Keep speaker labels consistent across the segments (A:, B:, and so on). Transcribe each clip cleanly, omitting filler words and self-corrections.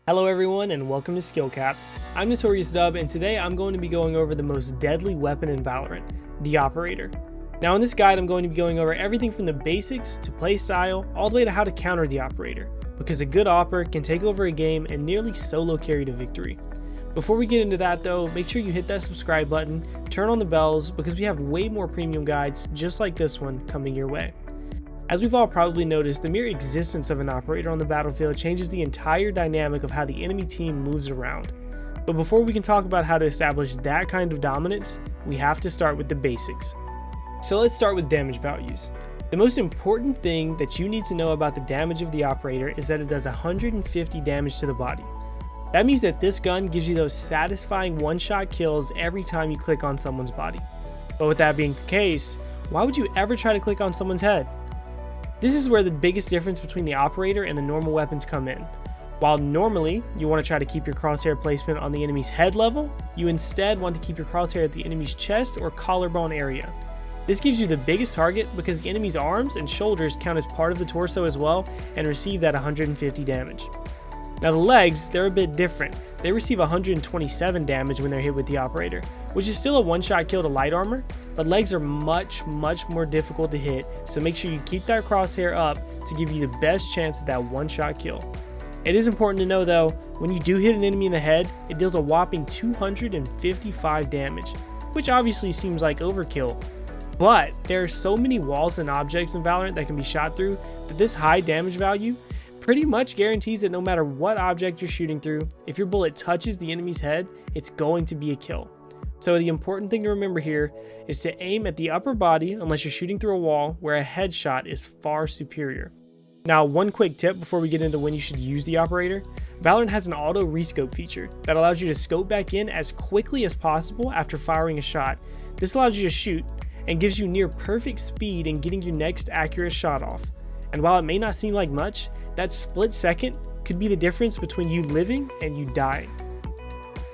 A: Hello everyone and welcome to SkillCapped. I'm Notorious Dub and today I'm going to be going over the most deadly weapon in Valorant, the Operator. Now in this guide I'm going to be going over everything from the basics to playstyle all the way to how to counter the Operator, because a good Opper can take over a game and nearly solo carry to victory. Before we get into that though, make sure you hit that subscribe button, turn on the bells, because we have way more premium guides just like this one coming your way. As we've all probably noticed, the mere existence of an operator on the battlefield changes the entire dynamic of how the enemy team moves around. But before we can talk about how to establish that kind of dominance, we have to start with the basics. So let's start with damage values. The most important thing that you need to know about the damage of the operator is that it does 150 damage to the body. That means that this gun gives you those satisfying one-shot kills every time you click on someone's body. But with that being the case, why would you ever try to click on someone's head? This is where the biggest difference between the operator and the normal weapons come in. While normally you want to try to keep your crosshair placement on the enemy's head level, you instead want to keep your crosshair at the enemy's chest or collarbone area. This gives you the biggest target because the enemy's arms and shoulders count as part of the torso as well and receive that 150 damage. Now the legs, they're a bit different. They receive 127 damage when they're hit with the operator, which is still a one-shot kill to light armor, but legs are much more difficult to hit, so make sure you keep that crosshair up to give you the best chance at that one-shot kill. It is important to know though, when you do hit an enemy in the head, it deals a whopping 255 damage, which obviously seems like overkill. But there are so many walls and objects in Valorant that can be shot through that this high damage value pretty much guarantees that no matter what object you're shooting through, if your bullet touches the enemy's head, it's going to be a kill. So the important thing to remember here is to aim at the upper body unless you're shooting through a wall, where a headshot is far superior. Now one quick tip before we get into when you should use the operator: Valorant has an auto rescope feature that allows you to scope back in as quickly as possible after firing a shot. This allows you to shoot and gives you near perfect speed in getting your next accurate shot off. And while it may not seem like much, that split second could be the difference between you living and you dying.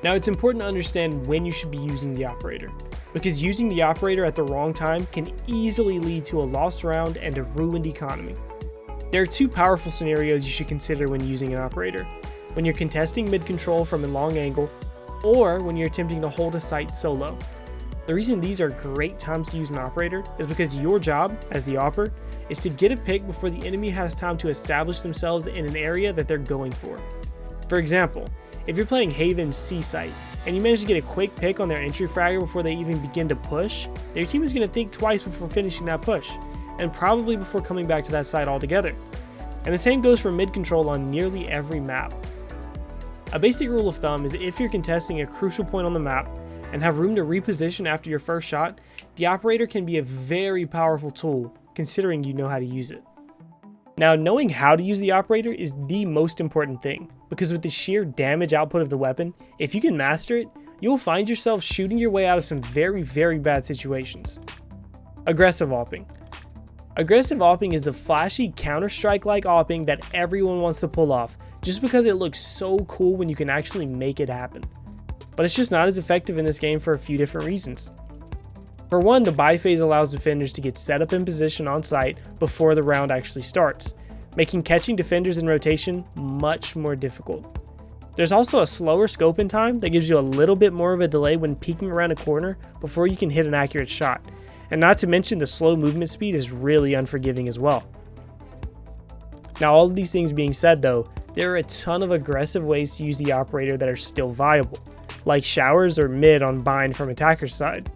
A: Now it's important to understand when you should be using the operator, because using the operator at the wrong time can easily lead to a lost round and a ruined economy. There are two powerful scenarios you should consider when using an operator: when you're contesting mid-control from a long angle, or when you're attempting to hold a site solo. The reason these are great times to use an operator is because your job, as the opper, is to get a pick before the enemy has time to establish themselves in an area that they're going for. For example, if you're playing Haven's C site, and you manage to get a quick pick on their entry fragger before they even begin to push, their team is going to think twice before finishing that push, and probably before coming back to that site altogether. And the same goes for mid-control on nearly every map. A basic rule of thumb is if you're contesting a crucial point on the map, and have room to reposition after your first shot, the operator can be a very powerful tool, considering you know how to use it. Now, knowing how to use the operator is the most important thing, because with the sheer damage output of the weapon, if you can master it, you'll find yourself shooting your way out of some very bad situations. Aggressive opping. Aggressive opping is the flashy Counter-Strike-like opping that everyone wants to pull off, just because it looks so cool when you can actually make it happen. But it's just not as effective in this game for a few different reasons. For one, the buy phase allows defenders to get set up in position on site before the round actually starts, making catching defenders in rotation much more difficult. There's also a slower scope in time that gives you a little bit more of a delay when peeking around a corner before you can hit an accurate shot, and not to mention the slow movement speed is really unforgiving as well. Now all of these things being said though, there are a ton of aggressive ways to use the operator that are still viable, like showers or mid on bind from attacker's side.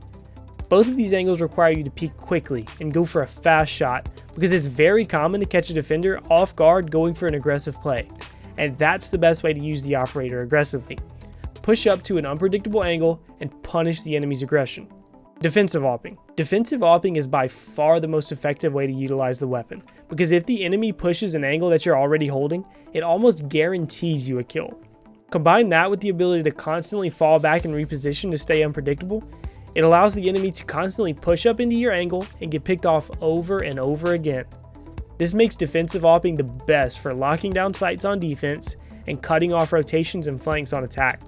A: Both of these angles require you to peek quickly and go for a fast shot, because it's very common to catch a defender off guard going for an aggressive play, and that's the best way to use the operator aggressively. Push up to an unpredictable angle and punish the enemy's aggression. Defensive opping. Defensive opping is by far the most effective way to utilize the weapon, because if the enemy pushes an angle that you're already holding, it almost guarantees you a kill. Combine that with the ability to constantly fall back and reposition to stay unpredictable, it allows the enemy to constantly push up into your angle and get picked off over and over again. This makes defensive opping the best for locking down sites on defense and cutting off rotations and flanks on attack.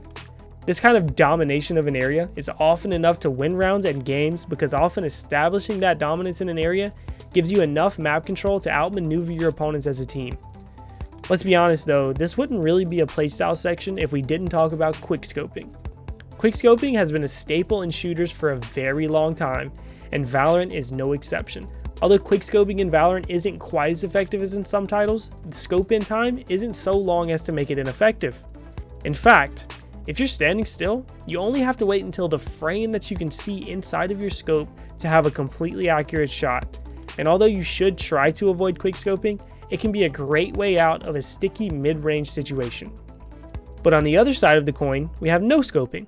A: This kind of domination of an area is often enough to win rounds and games, because often establishing that dominance in an area gives you enough map control to outmaneuver your opponents as a team. Let's be honest though, this wouldn't really be a playstyle section if we didn't talk about quickscoping. Quickscoping has been a staple in shooters for a very long time, and Valorant is no exception. Although quickscoping in Valorant isn't quite as effective as in some titles, the scope in time isn't so long as to make it ineffective. In fact, if you're standing still, you only have to wait until the frame that you can see inside of your scope to have a completely accurate shot. And although you should try to avoid quickscoping, it can be a great way out of a sticky mid-range situation. But on the other side of the coin, we have no scoping.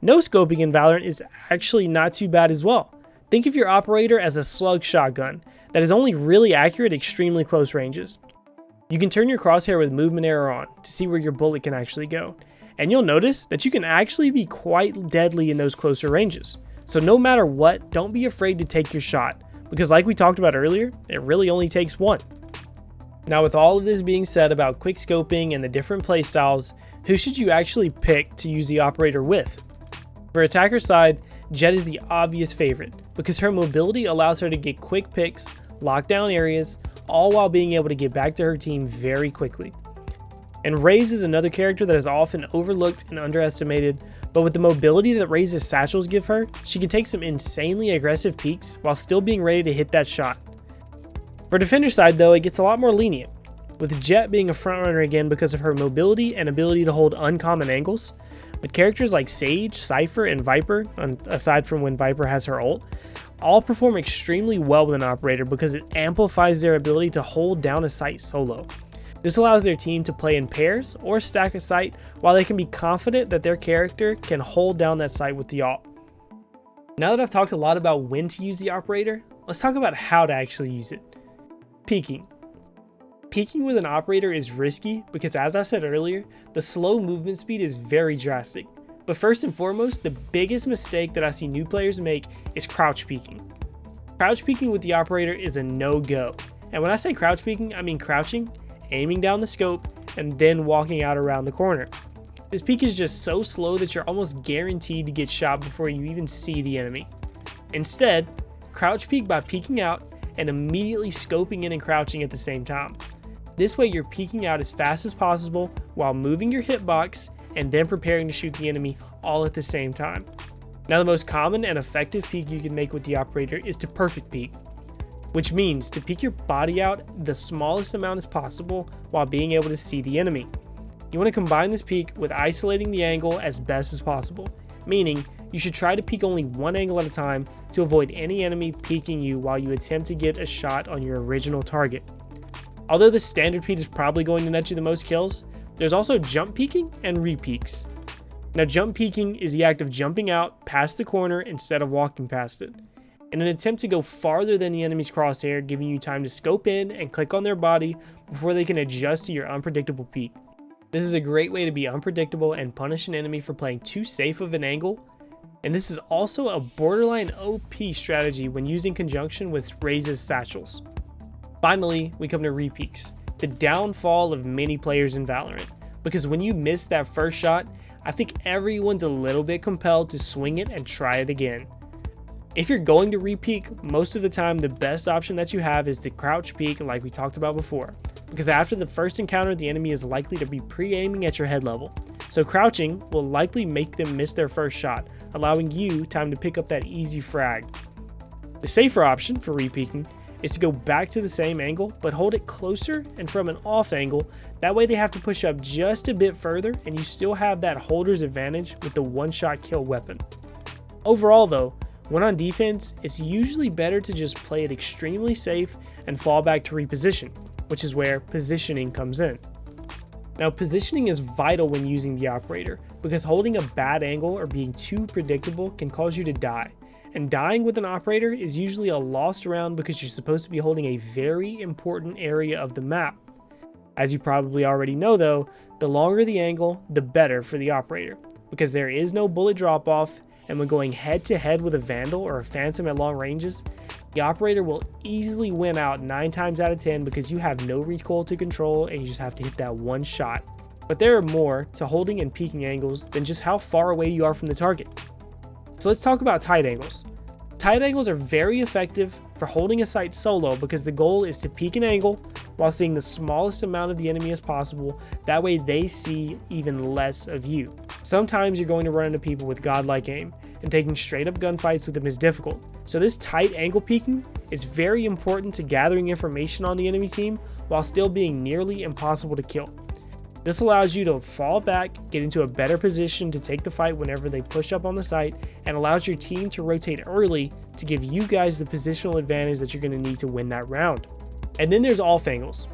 A: No scoping in Valorant is actually not too bad as well. Think of your operator as a slug shotgun that is only really accurate at extremely close ranges. You can turn your crosshair with movement arrow on to see where your bullet can actually go, and you'll notice that you can actually be quite deadly in those closer ranges. So no matter what, don't be afraid to take your shot, because like we talked about earlier, it really only takes one. Now with all of this being said about quickscoping and the different playstyles, who should you actually pick to use the operator with? For attacker side, Jett is the obvious favorite because her mobility allows her to get quick picks, lock down areas, all while being able to get back to her team very quickly. And Raze is another character that is often overlooked and underestimated, but with the mobility that Raze's satchels give her, she can take some insanely aggressive peeks while still being ready to hit that shot. For defender side though, it gets a lot more lenient, with Jett being a frontrunner again because of her mobility and ability to hold uncommon angles. But characters like Sage, Cypher, and Viper, aside from when Viper has her ult, all perform extremely well with an operator because it amplifies their ability to hold down a site solo. This allows their team to play in pairs or stack a site while they can be confident that their character can hold down that site with the ult. Now that I've talked a lot about when to use the operator, let's talk about how to actually use it. Peeking. Peeking with an operator is risky because, as I said earlier, the slow movement speed is very drastic. But first and foremost, the biggest mistake that I see new players make is crouch peeking. Crouch peeking with the operator is a no-go. And when I say crouch peeking, I mean crouching, aiming down the scope, and then walking out around the corner. This peek is just so slow that you're almost guaranteed to get shot before you even see the enemy. Instead, crouch peek by peeking out and immediately scoping in and crouching at the same time. This way you're peeking out as fast as possible while moving your hitbox and then preparing to shoot the enemy all at the same time. Now the most common and effective peek you can make with the operator is to perfect peek, which means to peek your body out the smallest amount as possible while being able to see the enemy. You want to combine this peek with isolating the angle as best as possible, meaning you should try to peek only one angle at a time to avoid any enemy peeking you while you attempt to get a shot on your original target. Although the standard peek is probably going to net you the most kills, there's also jump peeking and re-peeks. Now jump peeking is the act of jumping out past the corner instead of walking past it, in an attempt to go farther than the enemy's crosshair, giving you time to scope in and click on their body before they can adjust to your unpredictable peek. This is a great way to be unpredictable and punish an enemy for playing too safe of an angle, and this is also a borderline OP strategy when used in conjunction with Raze's satchels. Finally, we come to re-peeks, the downfall of many players in Valorant, because when you miss that first shot, I think everyone's a little bit compelled to swing it and try it again. If you're going to re-peek, most of the time the best option that you have is to crouch peek like we talked about before, because after the first encounter the enemy is likely to be pre-aiming at your head level, so crouching will likely make them miss their first shot, allowing you time to pick up that easy frag. The safer option for re-peeking is to go back to the same angle but hold it closer and from an off angle. That way they have to push up just a bit further and you still have that holder's advantage with the one-shot kill weapon. Overall though, when on defense, it's usually better to just play it extremely safe and fall back to reposition, which is where positioning comes in. Now positioning is vital when using the operator because holding a bad angle or being too predictable can cause you to die. And dying with an operator is usually a lost round because you're supposed to be holding a very important area of the map. As you probably already know though, the longer the angle, the better for the operator, because there is no bullet drop off, and when going head to head with a Vandal or a Phantom at long ranges, the operator will easily win out 9 times out of 10 because you have no recoil to control and you just have to hit that one shot. But there are more to holding and peeking angles than just how far away you are from the target. So let's talk about tight angles. Tight angles are very effective for holding a site solo because the goal is to peek an angle, while seeing the smallest amount of the enemy as possible. That way they see even less of you. Sometimes you're going to run into people with godlike aim, and taking straight up gunfights with them is difficult. So this tight angle peeking is very important to gathering information on the enemy team while still being nearly impossible to kill. This allows you to fall back, get into a better position to take the fight whenever they push up on the site, and allows your team to rotate early to give you guys the positional advantage that you're going to need to win that round. And then there's off angles.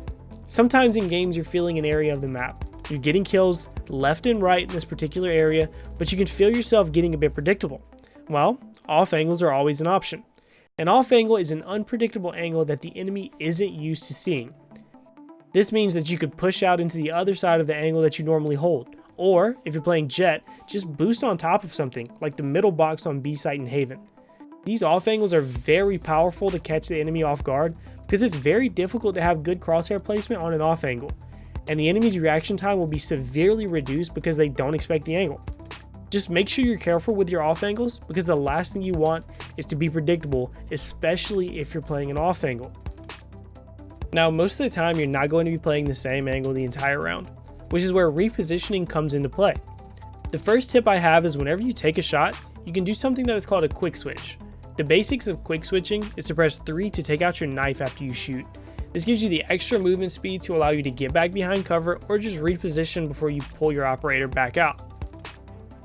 A: Sometimes in games you're feeling an area of the map. You're getting kills left and right in this particular area, but you can feel yourself getting a bit predictable. Well, off angles are always an option. An off angle is an unpredictable angle that the enemy isn't used to seeing. This means that you could push out into the other side of the angle that you normally hold, or if you're playing Jet, just boost on top of something like the middle box on B site in Haven. These off angles are very powerful to catch the enemy off guard because it's very difficult to have good crosshair placement on an off angle, and the enemy's reaction time will be severely reduced because they don't expect the angle. Just make sure you're careful with your off angles because the last thing you want is to be predictable, especially if you're playing an off angle. Now, most of the time you're not going to be playing the same angle the entire round, which is where repositioning comes into play. The first tip I have is whenever you take a shot, you can do something that is called a quick switch. The basics of quick switching is to press 3 to take out your knife after you shoot. This gives you the extra movement speed to allow you to get back behind cover or just reposition before you pull your operator back out.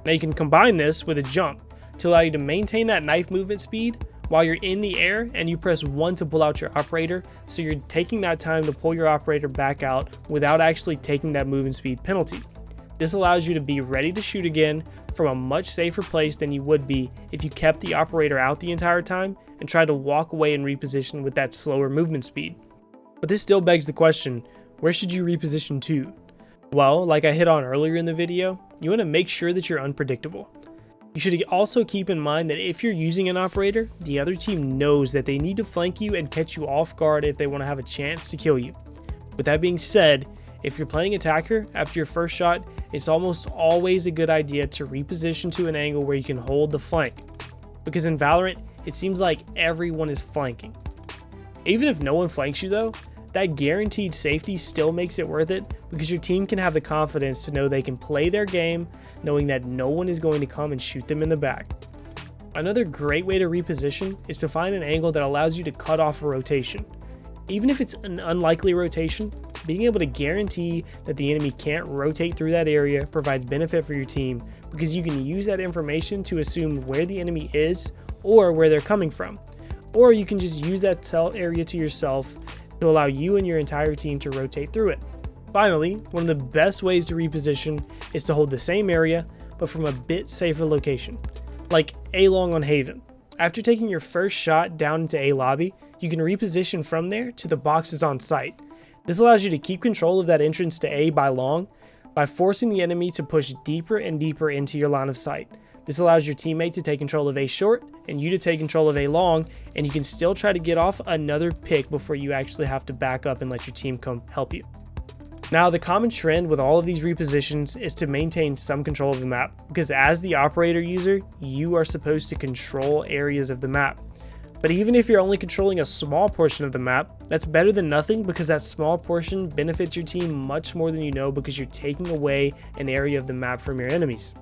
A: Now you can combine this with a jump to allow you to maintain that knife movement speed while you're in the air, and you press 1 to pull out your operator, so you're taking that time to pull your operator back out without actually taking that movement speed penalty. This allows you to be ready to shoot again from a much safer place than you would be if you kept the operator out the entire time and tried to walk away and reposition with that slower movement speed. But this still begs the question, where should you reposition to? Well, like I hit on earlier in the video, you want to make sure that you're unpredictable. You should also keep in mind that if you're using an operator, the other team knows that they need to flank you and catch you off guard if they want to have a chance to kill you. With that being said, if you're playing attacker, after your first shot, it's almost always a good idea to reposition to an angle where you can hold the flank. Because in Valorant, it seems like everyone is flanking. Even if no one flanks you though, that guaranteed safety still makes it worth it because your team can have the confidence to know they can play their game knowing that no one is going to come and shoot them in the back. Another great way to reposition is to find an angle that allows you to cut off a rotation. Even if it's an unlikely rotation, being able to guarantee that the enemy can't rotate through that area provides benefit for your team because you can use that information to assume where the enemy is or where they're coming from. Or you can just use that area to yourself to allow you and your entire team to rotate through it. Finally, one of the best ways to reposition is to hold the same area, but from a bit safer location, like A-long on Haven. After taking your first shot down into A lobby, you can reposition from there to the boxes on site. This allows you to keep control of that entrance to A by long, by forcing the enemy to push deeper and deeper into your line of sight. This allows your teammate to take control of A short and you to take control of A long, and you can still try to get off another pick before you actually have to back up and let your team come help you. Now, the common trend with all of these repositions is to maintain some control of the map, because as the operator user, you are supposed to control areas of the map. But even if you're only controlling a small portion of the map, that's better than nothing because that small portion benefits your team much more than you know because you're taking away an area of the map from your enemies.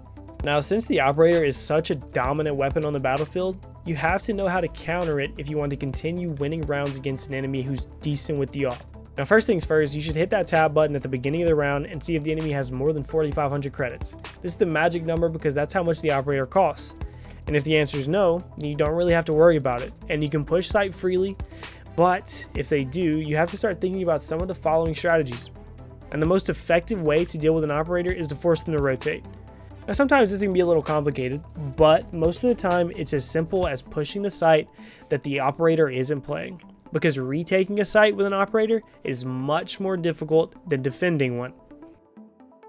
A: Now, since the operator is such a dominant weapon on the battlefield, you have to know how to counter it if you want to continue winning rounds against an enemy who's decent with the AWP. Now, first things first, you should hit that tab button at the beginning of the round and see if the enemy has more than 4,500 credits. This is the magic number because that's how much the operator costs. And if the answer is no, then you don't really have to worry about it, and you can push site freely. But if they do, you have to start thinking about some of the following strategies. And the most effective way to deal with an operator is to force them to rotate. Now, sometimes this can be a little complicated, but most of the time it's as simple as pushing the site that the operator isn't playing, because retaking a site with an operator is much more difficult than defending one.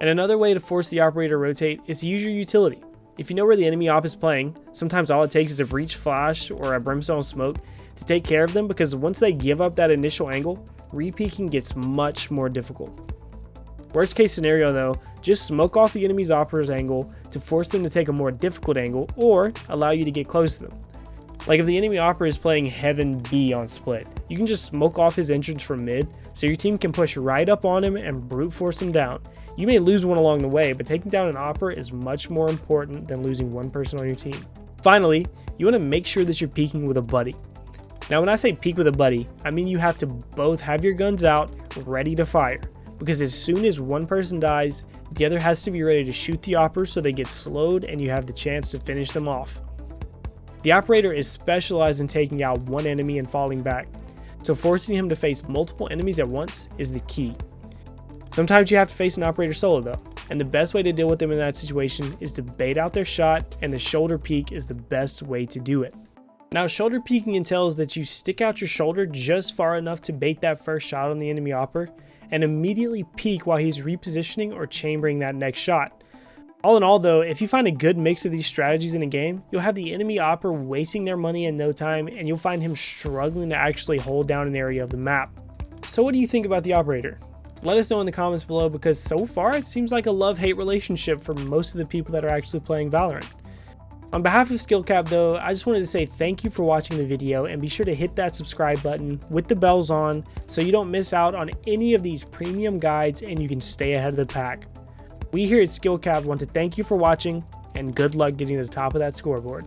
A: And another way to force the operator to rotate is to use your utility. If you know where the enemy op is playing, sometimes all it takes is a breach flash or a brimstone smoke to take care of them, because once they give up that initial angle, re-peeking gets much more difficult. Worst case scenario though, just smoke off the enemy's operator's angle to force them to take a more difficult angle or allow you to get close to them. Like if the enemy operator is playing Heaven B on split, you can just smoke off his entrance from mid so your team can push right up on him and brute force him down. You may lose one along the way, but taking down an operator is much more important than losing one person on your team. Finally, you want to make sure that you're peeking with a buddy. Now when I say peek with a buddy, I mean you have to both have your guns out ready to fire, because as soon as one person dies, the other has to be ready to shoot the operator so they get slowed and you have the chance to finish them off. The operator is specialized in taking out one enemy and falling back, so forcing him to face multiple enemies at once is the key. Sometimes you have to face an operator solo though, and the best way to deal with them in that situation is to bait out their shot, and the shoulder peek is the best way to do it. Now shoulder peeking entails that you stick out your shoulder just far enough to bait that first shot on the enemy operator, and immediately peek while he's repositioning or chambering that next shot. All in all though, if you find a good mix of these strategies in a game, you'll have the enemy operator wasting their money in no time, and you'll find him struggling to actually hold down an area of the map. So what do you think about the operator? Let us know in the comments below, because so far it seems like a love-hate relationship for most of the people that are actually playing Valorant. On behalf of SkillCapped though, I just wanted to say thank you for watching the video, and be sure to hit that subscribe button with the bells on so you don't miss out on any of these premium guides and you can stay ahead of the pack. We here at SkillCapped want to thank you for watching, and good luck getting to the top of that scoreboard.